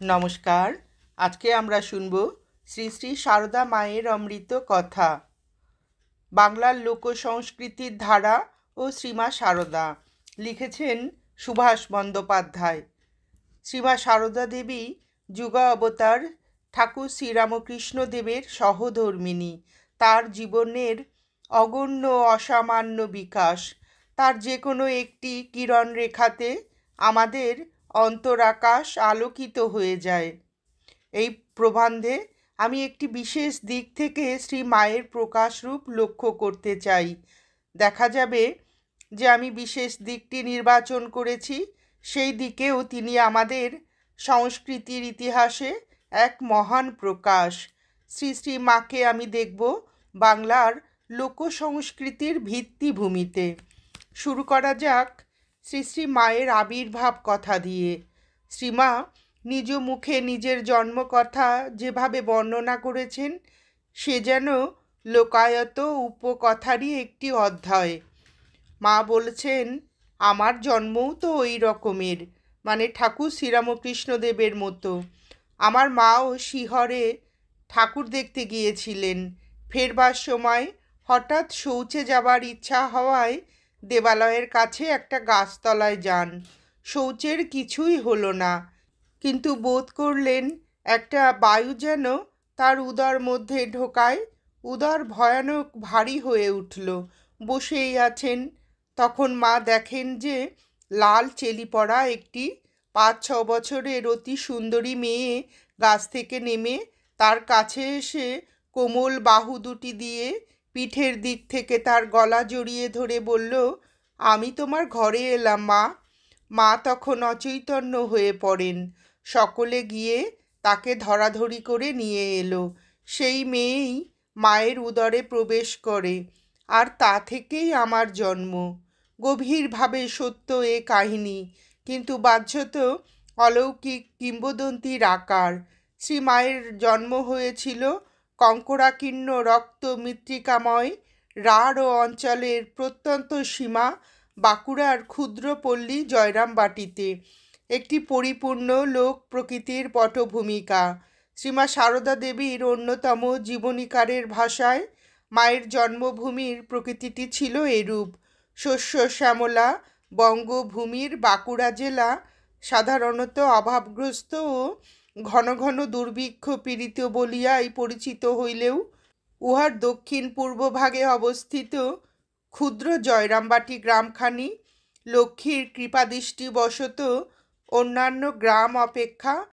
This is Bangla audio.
নমস্কার। আজকে আমরা শুনব শ্রী শ্রী সারদা মায়ের অমৃত কথা। বাংলার লোকসংস্কৃতির ধারা ও শ্রীমা সারদা। লিখেছেন সুভাষ বন্দ্যোপাধ্যায়। শ্রীমা সারদা দেবী যুগা অবতার ঠাকুর শ্রীরামকৃষ্ণ দেবের সহধর্মিণী। তার জীবনের অগণ্য অসামান্য বিকাশ, তার যে কোনো একটি কিরণ রেখাতে আমাদের অন্তরাকাশ আলোকিত হয়ে যায়। এই প্রবন্ধে আমি একটি বিশেষ দিক থেকে শ্রী মায়ের প্রকাশরূপ লক্ষ্য করতে চাই। দেখা যাবে যে আমি বিশেষ দিকটি নির্বাচন করেছি, সেই দিকেও তিনি আমাদের সংস্কৃতির ইতিহাসে এক মহান প্রকাশ। শ্রী শ্রী মাকে আমি দেখব বাংলার লোকসংস্কৃতির ভিত্তিভূমিতে। শুরু করা যাক শ্রী শ্রী মায়ের আবির্ভাব কথা দিয়ে। শ্রীমা নিজ মুখে নিজের জন্মকথা যেভাবে বর্ণনা করেছেন, সে যেন লোকায়ত উপকথারই একটি অধ্যায়। মা বলছেন, আমার জন্মও তো ওই রকমের, মানে ঠাকুর শ্রীরামকৃষ্ণদেবের মতো। আমার মাও শিহরে ঠাকুর দেখতে গিয়েছিলেন। ফেরবার সময় হঠাৎ শৌচে যাবার ইচ্ছা হওয়ায় দেবালয়ের কাছে একটা গাছতলায় যান। শৌচের কিছুই হলো না, কিন্তু বোধ করলেন একটা বায়ু যেন তার উদর মধ্যে ঢোকায়। উদর ভয়ানক ভারী হয়ে উঠল। বসেই আছেন, তখন মা দেখেন যে লাল চেলি পড়া একটি 5-6 বছরের অতি সুন্দরী মেয়ে গাছ থেকে নেমে তার কাছে এসে কোমল বাহু দুটি দিয়ে পিঠের দিক থেকে তার গলা জড়িয়ে ধরে বলল, আমি তোমার ঘরে এলাম মা। মা তখন অচৈতন্য হয়ে পড়েন। সকলে গিয়ে তাকে ধরাধরি করে নিয়ে এলো। সেই মেয়েই মায়ের উদরে প্রবেশ করে, আর তা থেকেই আমার জন্ম। গভীরভাবে সত্য এ কাহিনী, কিন্তু বাহ্যত অলৌকিক কিংবদন্তির আকার। শ্রী মায়ের জন্ম হয়েছিল কঙ্করাকীর্ণ রক্ত মৃত্তিকাময় রাঢ় অঞ্চলের প্রত্যন্ত সীমা বাঁকুড়ার ক্ষুদ্র পল্লী জয়রামবাটিতে, একটি পরিপূর্ণ লোক প্রকৃতির পটভূমিকা। শ্রীমা সারদা দেবীর অন্যতম জীবনীকারের ভাষায় মায়ের জন্মভূমির প্রকৃতিটি ছিল এরূপ: শস্য শ্যামলা বঙ্গভূমির বাঁকুড়া জেলা সাধারণত অভাবগ্রস্ত ও ঘন ঘন দুর্ভিক্ষ পীড়িত বলিয়াই পরিচিত হইলেও উহার দক্ষিণ পূর্ব ভাগে অবস্থিত ক্ষুদ্র জয়রামবাটি গ্রামখানি লক্ষ্মীর কৃপাদৃষ্টিবশত অন্যান্য গ্রাম অপেক্ষা